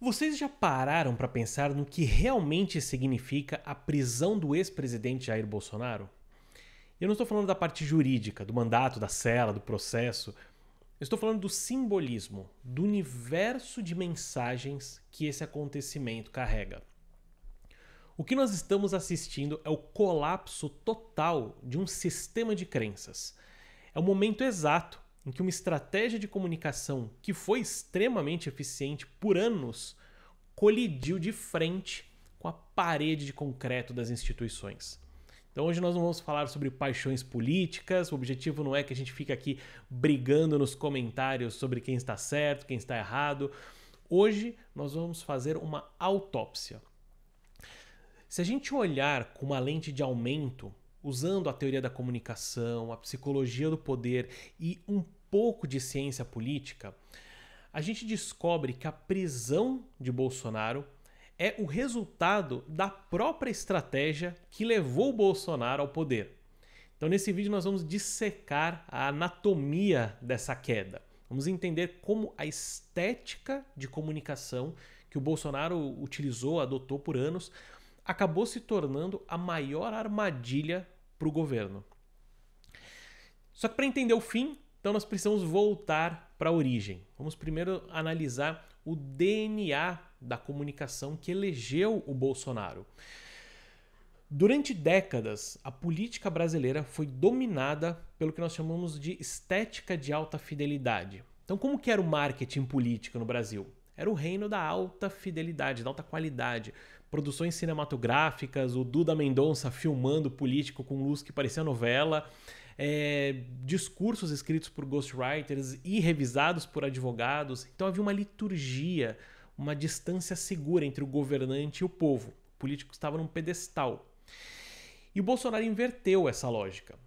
Vocês já pararam para pensar no que realmente significa a prisão do ex-presidente Jair Bolsonaro? Eu não estou falando da parte jurídica, do mandato, da cela, do processo. Eu estou falando do simbolismo, do universo de mensagens que esse acontecimento carrega. O que nós estamos assistindo é o colapso total de um sistema de crenças. É o momento exato em que uma estratégia de comunicação que foi extremamente eficiente por anos colidiu de frente com a parede de concreto das instituições. Então hoje nós não vamos falar sobre paixões políticas, o objetivo não é que a gente fique aqui brigando nos comentários sobre quem está certo, quem está errado. Hoje nós vamos fazer uma autópsia. Se a gente olhar com uma lente de aumento, usando a teoria da comunicação, a psicologia do poder e um pouco de ciência política, a gente descobre que a prisão de Bolsonaro é o resultado da própria estratégia que levou o Bolsonaro ao poder. Então, nesse vídeo, nós vamos dissecar a anatomia dessa queda. Vamos entender como a estética de comunicação que o Bolsonaro utilizou, adotou por anos, acabou se tornando a maior armadilha para o governo. Só que para entender o fim, então nós precisamos voltar para a origem. Vamos primeiro analisar o DNA da comunicação que elegeu o Bolsonaro. Durante décadas, a política brasileira foi dominada pelo que nós chamamos de estética de alta fidelidade. Então, como que era o marketing político no Brasil? Era o reino da alta fidelidade, da alta qualidade. Produções cinematográficas, o Duda Mendonça filmando político com luz que parecia novela, discursos escritos por ghostwriters e revisados por advogados. Então havia uma liturgia, uma distância segura entre o governante e o povo. O político estava num pedestal. E o Bolsonaro inverteu essa lógica.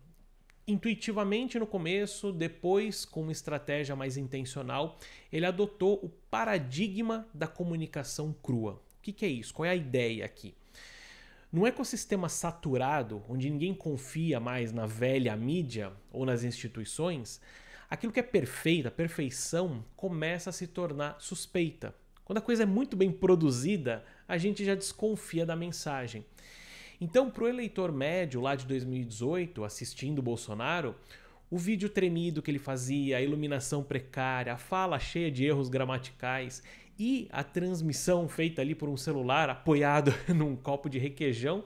Intuitivamente no começo, depois com uma estratégia mais intencional, ele adotou o paradigma da comunicação crua. O que é isso? Qual é a ideia aqui? Num ecossistema saturado, onde ninguém confia mais na velha mídia ou nas instituições, aquilo que é perfeito, a perfeição, começa a se tornar suspeita. Quando a coisa é muito bem produzida, a gente já desconfia da mensagem. Então, para o eleitor médio lá de 2018, assistindo o Bolsonaro, o vídeo tremido que ele fazia, a iluminação precária, a fala cheia de erros gramaticais e a transmissão feita ali por um celular apoiado num copo de requeijão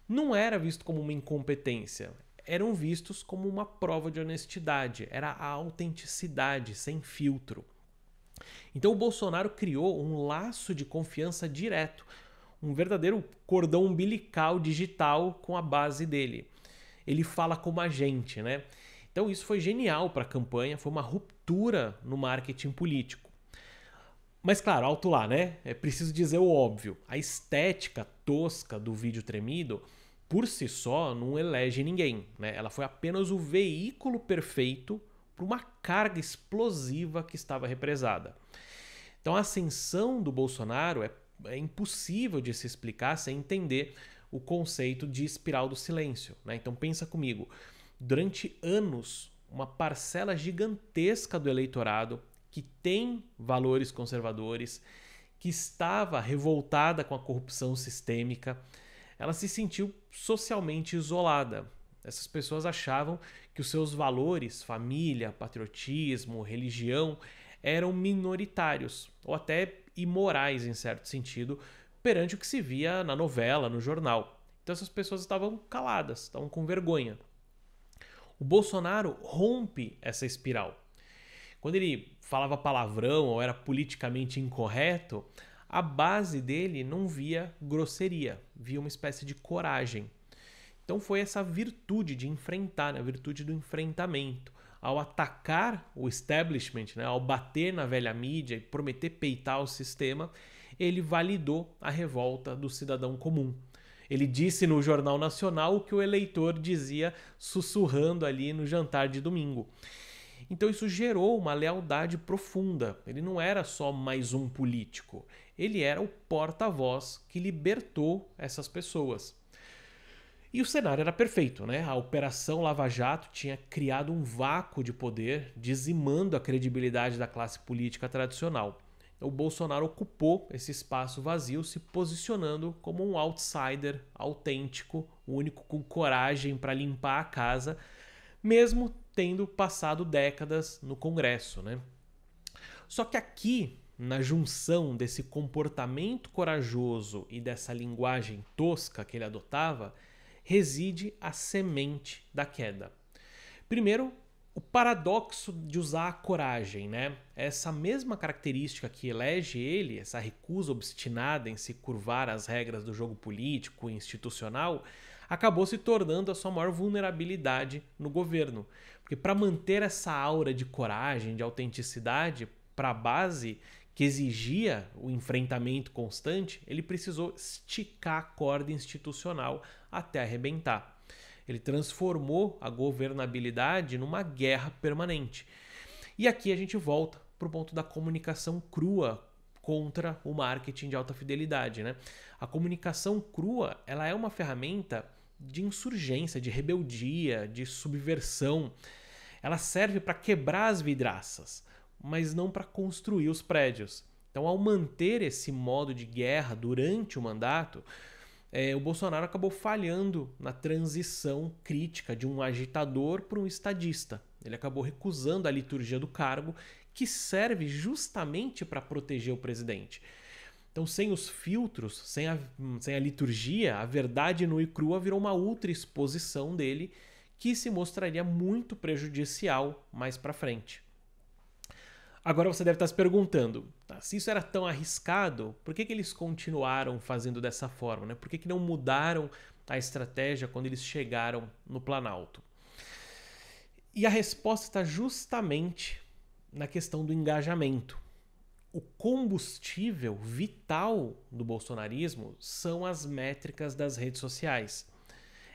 não era visto como uma incompetência. Eram vistos como uma prova de honestidade. Era a autenticidade, sem filtro. Então o Bolsonaro criou um laço de confiança direto, um verdadeiro cordão umbilical digital com a base dele. Ele fala como a gente, né? Então isso foi genial para a campanha, foi uma ruptura no marketing político. Mas claro, alto lá, né? É preciso dizer o óbvio. A estética tosca do vídeo tremido, por si só, não elege ninguém, né? Ela foi apenas o veículo perfeito para uma carga explosiva que estava represada. Então a ascensão do Bolsonaro é impossível de se explicar sem entender o conceito de espiral do silêncio, né? Então pensa comigo, durante anos, uma parcela gigantesca do eleitorado que tem valores conservadores, que estava revoltada com a corrupção sistêmica, ela se sentiu socialmente isolada. Essas pessoas achavam que os seus valores, família, patriotismo, religião, eram minoritários ou até imorais em certo sentido, perante o que se via na novela, no jornal. Então essas pessoas estavam caladas, estavam com vergonha. O Bolsonaro rompe essa espiral. Quando ele falava palavrão ou era politicamente incorreto, a base dele não via grosseria, via uma espécie de coragem. Então foi essa virtude de enfrentar, né? A virtude do enfrentamento. Ao atacar o establishment, né? Ao bater na velha mídia e prometer peitar o sistema, ele validou a revolta do cidadão comum. Ele disse no Jornal Nacional o que o eleitor dizia sussurrando ali no jantar de domingo. Então isso gerou uma lealdade profunda. Ele não era só mais um político. Ele era o porta-voz que libertou essas pessoas. E o cenário era perfeito, né? A Operação Lava Jato tinha criado um vácuo de poder, dizimando a credibilidade da classe política tradicional. o Bolsonaro ocupou esse espaço vazio, se posicionando como um outsider autêntico, o único com coragem para limpar a casa, mesmo tendo passado décadas no Congresso, né? Só que aqui, na junção desse comportamento corajoso e dessa linguagem tosca que ele adotava, reside a semente da queda. Primeiro, o paradoxo de usar a coragem, né? Essa mesma característica que elege ele, essa recusa obstinada em se curvar às regras do jogo político e institucional, acabou se tornando a sua maior vulnerabilidade no governo. Porque para manter essa aura de coragem, de autenticidade para a base que exigia o enfrentamento constante, ele precisou esticar a corda institucional até arrebentar. Ele transformou a governabilidade numa guerra permanente. E aqui a gente volta para o ponto da comunicação crua contra o marketing de alta fidelidade, né? A comunicação crua, ela é uma ferramenta de insurgência, de rebeldia, de subversão. Ela serve para quebrar as vidraças, mas não para construir os prédios. Então, ao manter esse modo de guerra durante o mandato, o Bolsonaro acabou falhando na transição crítica de um agitador para um estadista. Ele acabou recusando a liturgia do cargo, que serve justamente para proteger o presidente. Então, sem os filtros, sem a liturgia, a verdade nua e crua virou uma ultra exposição dele, que se mostraria muito prejudicial mais para frente. Agora você deve estar se perguntando, se isso era tão arriscado, por que eles continuaram fazendo dessa forma? Né? Por que não mudaram a estratégia quando eles chegaram no Planalto? E a resposta está justamente na questão do engajamento. O combustível vital do bolsonarismo são as métricas das redes sociais.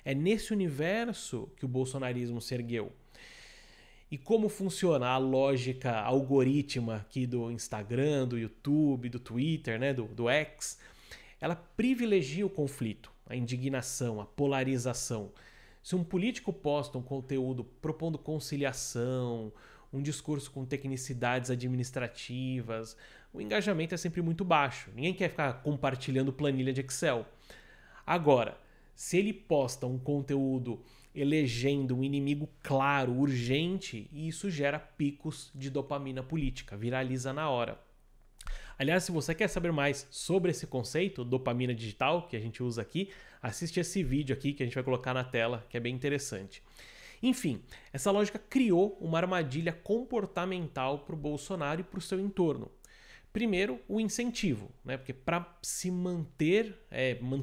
É nesse universo que o bolsonarismo se ergueu. E como funciona a lógica algorítmica aqui do Instagram, do YouTube, do Twitter, né, do X? Ela privilegia o conflito, a indignação, a polarização. Se um político posta um conteúdo propondo conciliação, um discurso com tecnicidades administrativas, o engajamento é sempre muito baixo. Ninguém quer ficar compartilhando planilha de Excel. Agora, se ele posta um conteúdo elegendo um inimigo claro, urgente, e isso gera picos de dopamina política, viraliza na hora. Aliás, se você quer saber mais sobre esse conceito, dopamina digital, que a gente usa aqui, assiste esse vídeo aqui que a gente vai colocar na tela, que é bem interessante. Enfim, essa lógica criou uma armadilha comportamental para o Bolsonaro e para o seu entorno. Primeiro, o incentivo, né? Porque para se manter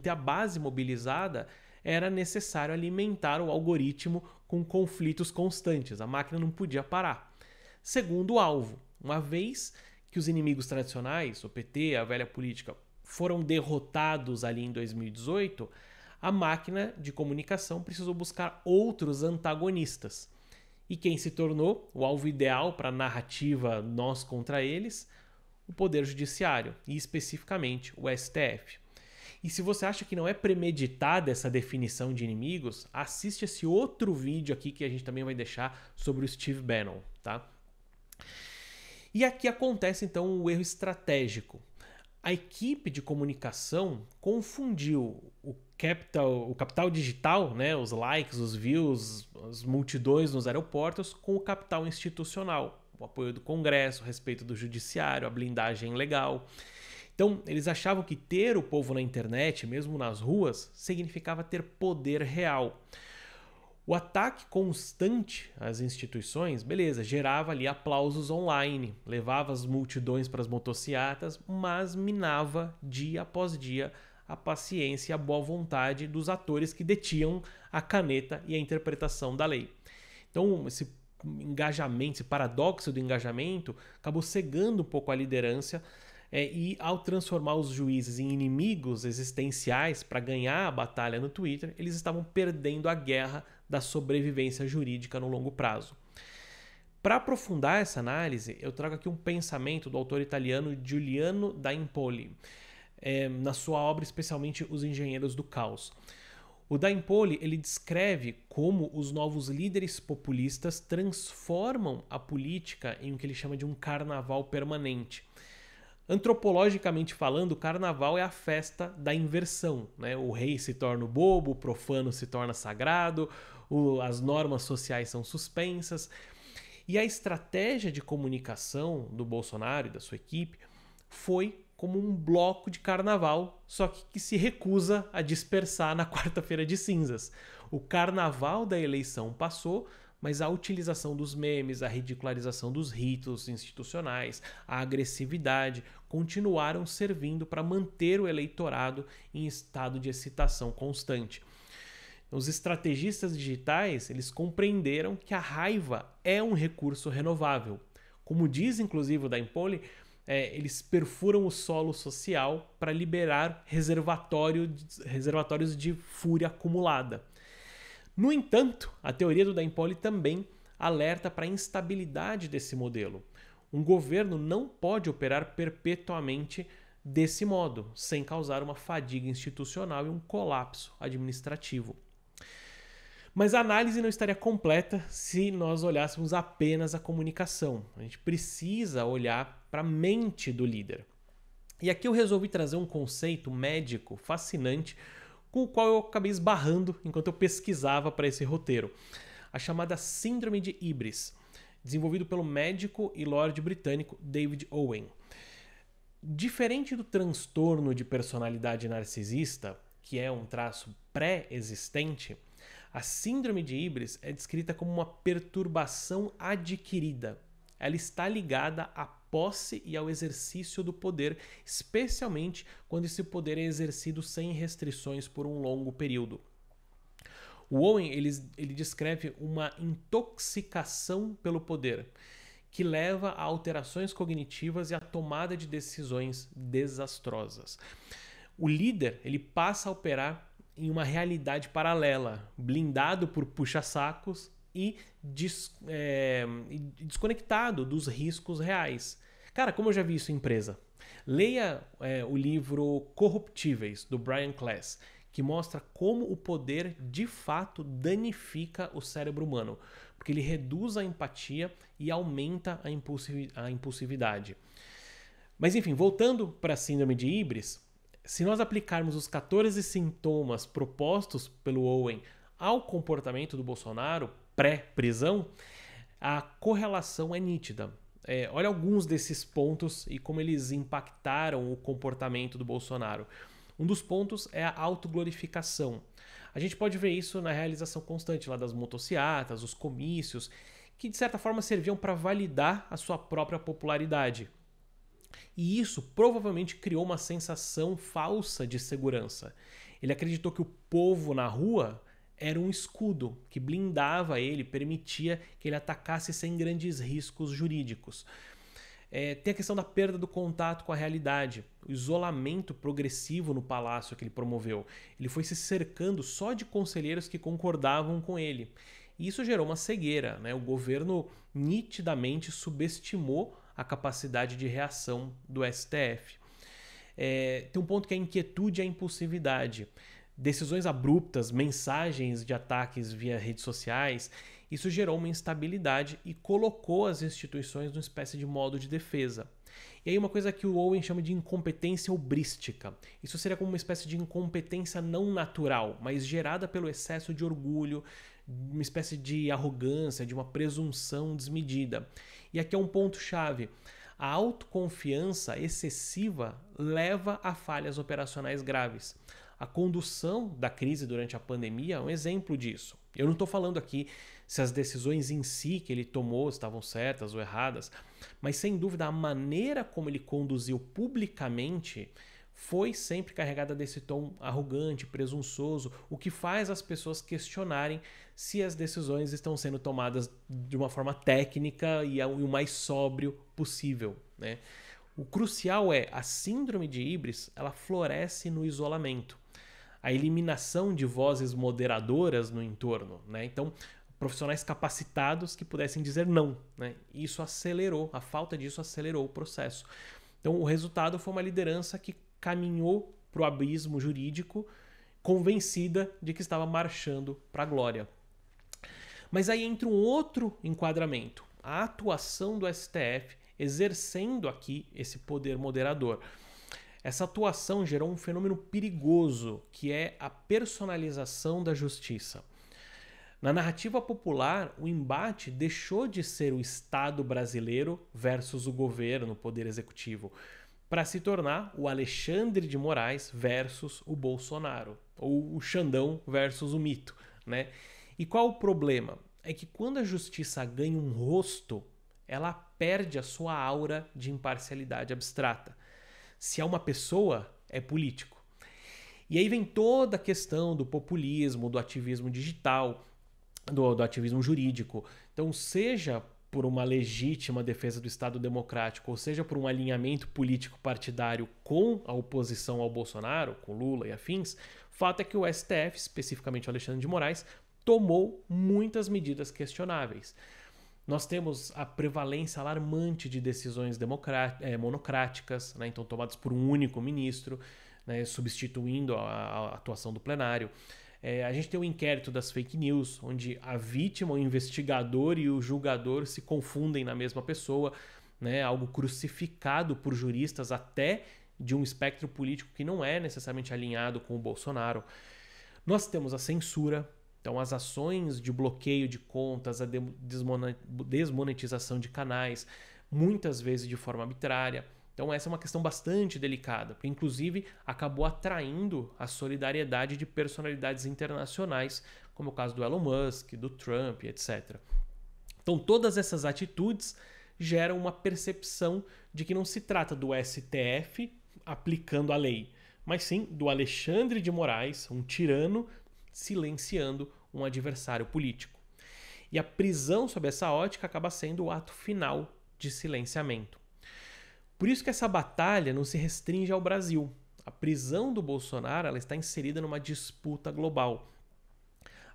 a base mobilizada, era necessário alimentar o algoritmo com conflitos constantes. A máquina não podia parar. Segundo, o alvo. Uma vez que os inimigos tradicionais, o PT, a velha política, foram derrotados ali em 2018, a máquina de comunicação precisou buscar outros antagonistas. E quem se tornou o alvo ideal para a narrativa nós contra eles? O Poder Judiciário, e especificamente o STF. E se você acha que não é premeditada essa definição de inimigos, assiste esse outro vídeo aqui que a gente também vai deixar sobre o Steve Bannon, tá? E aqui acontece então o erro estratégico. A equipe de comunicação confundiu o capital digital, né, os likes, os views, as multidões nos aeroportos, com o capital institucional, o apoio do Congresso, o respeito do Judiciário, a blindagem legal. Então, eles achavam que ter o povo na internet, mesmo nas ruas, significava ter poder real. O ataque constante às instituições, beleza, gerava ali aplausos online, levava as multidões para as motocicletas, mas minava dia após dia a paciência e a boa vontade dos atores que detinham a caneta e a interpretação da lei. Então, esse engajamento, esse paradoxo do engajamento acabou cegando um pouco a liderança. E ao transformar os juízes em inimigos existenciais para ganhar a batalha no Twitter, eles estavam perdendo a guerra da sobrevivência jurídica no longo prazo. Para aprofundar essa análise, eu trago aqui um pensamento do autor italiano Giuliano da Empoli, na sua obra especialmente Os Engenheiros do Caos. O da Empoli, ele descreve como os novos líderes populistas transformam a política em o que ele chama de um carnaval permanente. Antropologicamente falando, o carnaval é a festa da inversão, né? O rei se torna o bobo, o profano se torna sagrado, as normas sociais são suspensas. E a estratégia de comunicação do Bolsonaro e da sua equipe foi como um bloco de carnaval, só que se recusa a dispersar na quarta-feira de cinzas. O carnaval da eleição passou, mas a utilização dos memes, a ridicularização dos ritos institucionais, a agressividade continuaram servindo para manter o eleitorado em estado de excitação constante. Os estrategistas digitais, eles compreenderam que a raiva é um recurso renovável. Como diz inclusive o da Empoli, eles perfuram o solo social para liberar reservatórios de fúria acumulada. No entanto, a teoria do da Empoli também alerta para a instabilidade desse modelo. Um governo não pode operar perpetuamente desse modo, sem causar uma fadiga institucional e um colapso administrativo. Mas a análise não estaria completa se nós olhássemos apenas a comunicação. A gente precisa olhar para a mente do líder. E aqui eu resolvi trazer um conceito médico fascinante com o qual eu acabei esbarrando enquanto eu pesquisava para esse roteiro. A chamada Síndrome de Hybris, desenvolvido pelo médico e lorde britânico David Owen. Diferente do transtorno de personalidade narcisista, que é um traço pré-existente, a síndrome de Hybris é descrita como uma perturbação adquirida. Ela está ligada à posse e ao exercício do poder, especialmente quando esse poder é exercido sem restrições por um longo período. O Owen ele descreve uma intoxicação pelo poder, que leva a alterações cognitivas e a tomada de decisões desastrosas. O líder ele passa a operar em uma realidade paralela, blindado por puxa-sacos e desconectado dos riscos reais. Cara, como eu já vi isso em empresa? Leia o livro Corruptíveis, do Brian Klaas, que mostra como o poder de fato danifica o cérebro humano, porque ele reduz a empatia e aumenta a impulsividade. Mas enfim, voltando para a síndrome de Hybris, se nós aplicarmos os 14 sintomas propostos pelo Owen ao comportamento do Bolsonaro pré-prisão, a correlação é nítida. Olha alguns desses pontos e como eles impactaram o comportamento do Bolsonaro. Um dos pontos é a autoglorificação. A gente pode ver isso na realização constante lá das motociatas, os comícios, que de certa forma serviam para validar a sua própria popularidade. E isso provavelmente criou uma sensação falsa de segurança. Ele acreditou que o povo na rua era um escudo que blindava ele, permitia que ele atacasse sem grandes riscos jurídicos. Tem a questão da perda do contato com a realidade, o isolamento progressivo no palácio que ele promoveu. Ele foi se cercando só de conselheiros que concordavam com ele. E isso gerou uma cegueira, né? O governo nitidamente subestimou a capacidade de reação do STF. Tem um ponto que é a inquietude e a impulsividade. Decisões abruptas, mensagens de ataques via redes sociais, isso gerou uma instabilidade e colocou as instituições numa espécie de modo de defesa. E aí uma coisa que o Owen chama de incompetência hubrística. Isso seria como uma espécie de incompetência não natural, mas gerada pelo excesso de orgulho, uma espécie de arrogância, de uma presunção desmedida. E aqui é um ponto-chave. A autoconfiança excessiva leva a falhas operacionais graves. A condução da crise durante a pandemia é um exemplo disso. Eu não estou falando aqui se as decisões em si que ele tomou estavam certas ou erradas, mas sem dúvida a maneira como ele conduziu publicamente foi sempre carregada desse tom arrogante, presunçoso, o que faz as pessoas questionarem se as decisões estão sendo tomadas de uma forma técnica e o mais sóbrio possível, né? O crucial é a síndrome de Hybris, ela floresce no isolamento. A eliminação de vozes moderadoras no entorno, né? Então, profissionais capacitados que pudessem dizer não, né? Isso acelerou, a falta disso acelerou o processo. Então, o resultado foi uma liderança que caminhou para o abismo jurídico, convencida de que estava marchando para a glória. Mas aí entra um outro enquadramento. A atuação do STF exercendo aqui esse poder moderador. Essa atuação gerou um fenômeno perigoso, que é a personalização da justiça. Na narrativa popular, o embate deixou de ser o Estado brasileiro versus o governo, o poder executivo, para se tornar o Alexandre de Moraes versus o Bolsonaro, ou o Xandão versus o mito, né? E qual o problema? É que quando a justiça ganha um rosto, ela perde a sua aura de imparcialidade abstrata. Se é uma pessoa, é político. E aí vem toda a questão do populismo, do ativismo digital, do ativismo jurídico. Então, seja por uma legítima defesa do Estado democrático, ou seja por um alinhamento político partidário com a oposição ao Bolsonaro, com Lula e afins, o fato é que o STF, especificamente o Alexandre de Moraes, tomou muitas medidas questionáveis. Nós temos a prevalência alarmante de decisões monocráticas, né, então tomadas por um único ministro, né, substituindo a atuação do plenário. A gente tem o inquérito das fake news, onde a vítima, o investigador e o julgador se confundem na mesma pessoa, né, algo crucificado por juristas até de um espectro político que não é necessariamente alinhado com o Bolsonaro. Nós temos a censura. Então, as ações de bloqueio de contas, a desmonetização de canais, muitas vezes de forma arbitrária. Então, essa é uma questão bastante delicada, porque, inclusive, acabou atraindo a solidariedade de personalidades internacionais, como o caso do Elon Musk, do Trump, etc. Então, todas essas atitudes geram uma percepção de que não se trata do STF aplicando a lei, mas sim do Alexandre de Moraes, um tirano, silenciando um adversário político. E a prisão sob essa ótica acaba sendo o ato final de silenciamento. Por isso que essa batalha não se restringe ao Brasil. A prisão do Bolsonaro ela está inserida numa disputa global.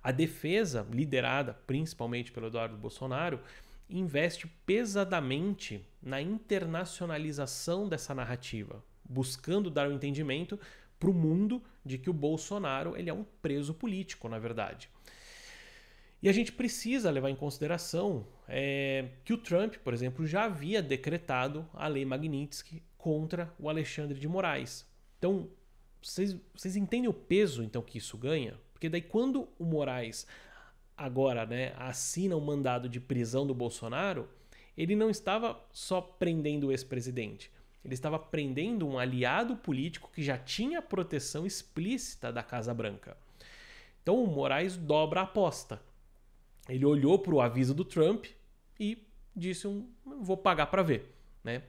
A defesa, liderada principalmente pelo Eduardo Bolsonaro, investe pesadamente na internacionalização dessa narrativa, buscando dar um entendimento para o mundo de que o Bolsonaro ele é um preso político, na verdade. E a gente precisa levar em consideração que o Trump, por exemplo, já havia decretado a Lei Magnitsky contra o Alexandre de Moraes. Então, vocês entendem o peso então que isso ganha? Porque daí quando o Moraes agora, né, assina o mandado de prisão do Bolsonaro, ele não estava só prendendo o ex-presidente. Ele estava prendendo um aliado político que já tinha proteção explícita da Casa Branca. Então o Moraes dobra a aposta. Ele olhou para o aviso do Trump e disse vou pagar para ver, né?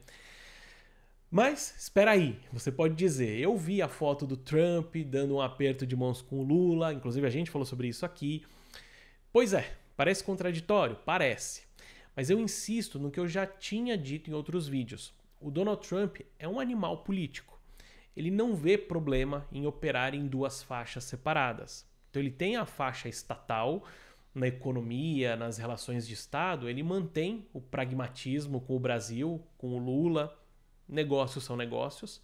Mas espera aí, você pode dizer, eu vi a foto do Trump dando um aperto de mãos com o Lula, inclusive a gente falou sobre isso aqui. Pois é, parece contraditório? Parece. Mas eu insisto no que eu já tinha dito em outros vídeos. O Donald Trump é um animal político. Ele não vê problema em operar em duas faixas separadas. Então ele tem a faixa estatal, na economia, nas relações de Estado, ele mantém o pragmatismo com o Brasil, com o Lula, negócios são negócios,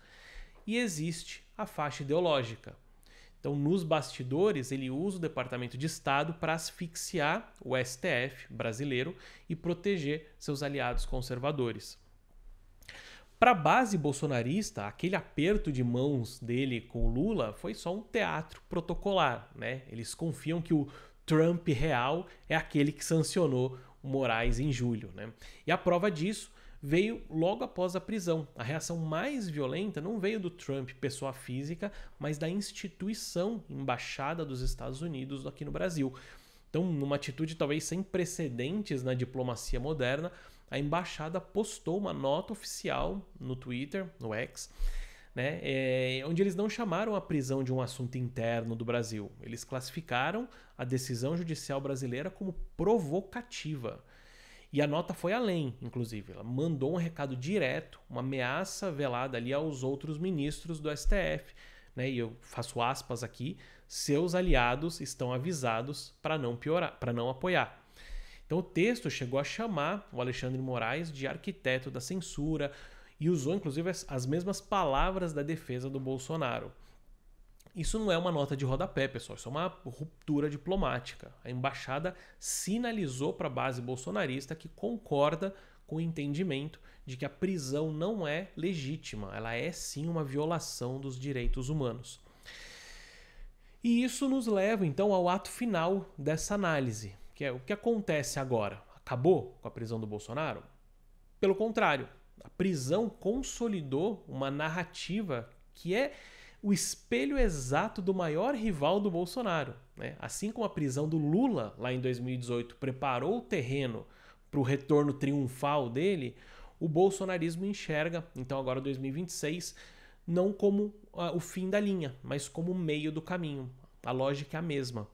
e existe a faixa ideológica. Então, nos bastidores, ele usa o Departamento de Estado para asfixiar o STF brasileiro e proteger seus aliados conservadores. Para a base bolsonarista, aquele aperto de mãos dele com o Lula foi só um teatro protocolar, né? Eles confiam que o Trump real é aquele que sancionou o Moraes em julho, né? E a prova disso veio logo após a prisão. A reação mais violenta não veio do Trump, pessoa física, mas da instituição Embaixada dos Estados Unidos aqui no Brasil. Então, numa atitude talvez sem precedentes na diplomacia moderna, a embaixada postou uma nota oficial no Twitter, no X, né, onde eles não chamaram a prisão de um assunto interno do Brasil. Eles classificaram a decisão judicial brasileira como provocativa. E a nota foi além, inclusive. Ela mandou um recado direto, uma ameaça velada ali aos outros ministros do STF. Né, e eu faço aspas aqui, seus aliados estão avisados para não apoiar. Então o texto chegou a chamar o Alexandre de Moraes de arquiteto da censura e usou inclusive as mesmas palavras da defesa do Bolsonaro. Isso não é uma nota de rodapé, pessoal, isso é uma ruptura diplomática. A embaixada sinalizou para a base bolsonarista que concorda com o entendimento de que a prisão não é legítima, ela é sim uma violação dos direitos humanos. E isso nos leva então ao ato final dessa análise, que é o que acontece agora. Acabou com a prisão do Bolsonaro? Pelo contrário, a prisão consolidou uma narrativa que é o espelho exato do maior rival do Bolsonaro, né? Assim como a prisão do Lula lá em 2018 preparou o terreno para o retorno triunfal dele, o bolsonarismo enxerga, então agora 2026, não como o fim da linha, mas como o meio do caminho. A lógica é a mesma.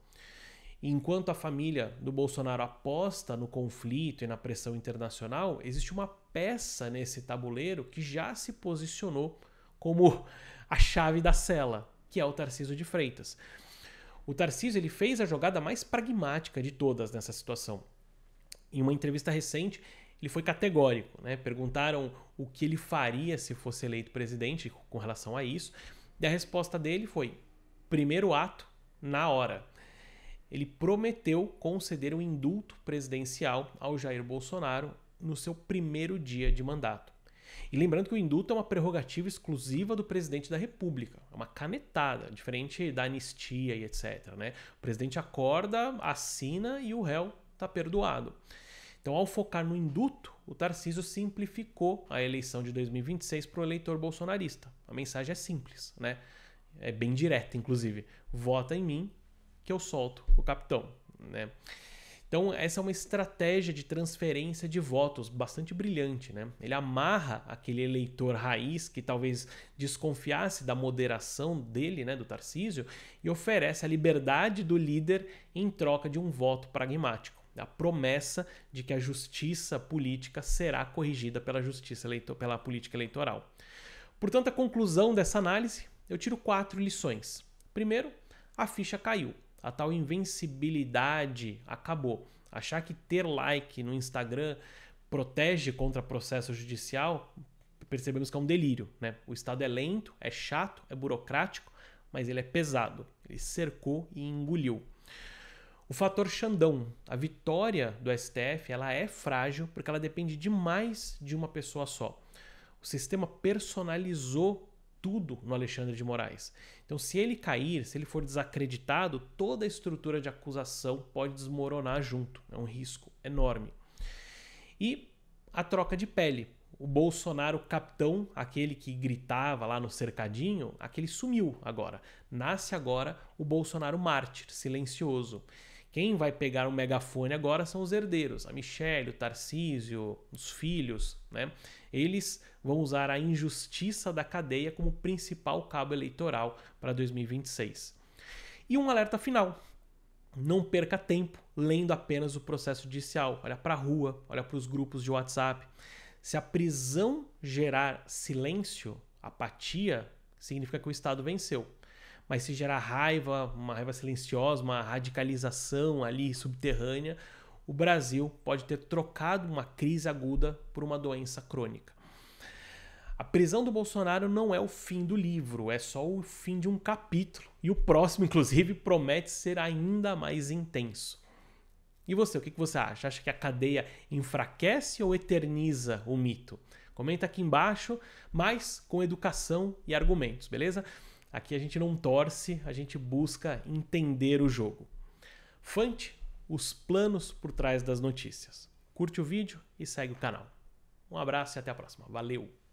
Enquanto a família do Bolsonaro aposta no conflito e na pressão internacional, existe uma peça nesse tabuleiro que já se posicionou como a chave da cela, que é o Tarcísio de Freitas. O Tarcísio ele fez a jogada mais pragmática de todas nessa situação. Em uma entrevista recente, ele foi categórico, né? Perguntaram o que ele faria se fosse eleito presidente com relação a isso, e a resposta dele foi: primeiro ato, na hora. Ele prometeu conceder um indulto presidencial ao Jair Bolsonaro no seu primeiro dia de mandato. E lembrando que o indulto é uma prerrogativa exclusiva do presidente da República, é uma canetada, diferente da anistia e etc, né? O presidente acorda, assina e o réu está perdoado. Então, ao focar no indulto, o Tarcísio simplificou a eleição de 2026 para o eleitor bolsonarista. A mensagem é simples, né? É bem direta, inclusive. Vota em mim que eu solto o capitão, né? Então, essa é uma estratégia de transferência de votos bastante brilhante, né? Ele amarra aquele eleitor raiz que talvez desconfiasse da moderação dele, né, do Tarcísio, e oferece a liberdade do líder em troca de um voto pragmático. A promessa de que a justiça política será corrigida pela política eleitoral. Portanto, a conclusão dessa análise, eu tiro 4 lições. Primeiro, a ficha caiu. A tal invencibilidade acabou. Achar que ter like no Instagram protege contra processo judicial, percebemos que é um delírio, né? O Estado é lento, é chato, é burocrático, mas ele é pesado. Ele cercou e engoliu. O fator Xandão, a vitória do STF, ela é frágil porque ela depende demais de uma pessoa só. O sistema personalizou tudo no Alexandre de Moraes. Então, se ele cair, se ele for desacreditado, toda a estrutura de acusação pode desmoronar junto. É um risco enorme. E a troca de pele. O Bolsonaro capitão, aquele que gritava lá no cercadinho, aquele sumiu agora. Nasce agora o Bolsonaro mártir, silencioso. Quem vai pegar o megafone agora são os herdeiros, a Michelle, o Tarcísio, os filhos, né? Eles vão usar a injustiça da cadeia como principal cabo eleitoral para 2026. E um alerta final. Não perca tempo lendo apenas o processo judicial. Olha para a rua, olha para os grupos de WhatsApp. Se a prisão gerar silêncio, apatia, significa que o Estado venceu. Mas se gerar raiva, uma raiva silenciosa, uma radicalização ali subterrânea, o Brasil pode ter trocado uma crise aguda por uma doença crônica. A prisão do Bolsonaro não é o fim do livro, é só o fim de um capítulo. E o próximo, inclusive, promete ser ainda mais intenso. E você, o que você acha? Acha que a cadeia enfraquece ou eterniza o mito? Comenta aqui embaixo, mas com educação e argumentos, beleza? Aqui a gente não torce, a gente busca entender o jogo. Fante, os planos por trás das notícias. Curte o vídeo e segue o canal. Um abraço e até a próxima. Valeu!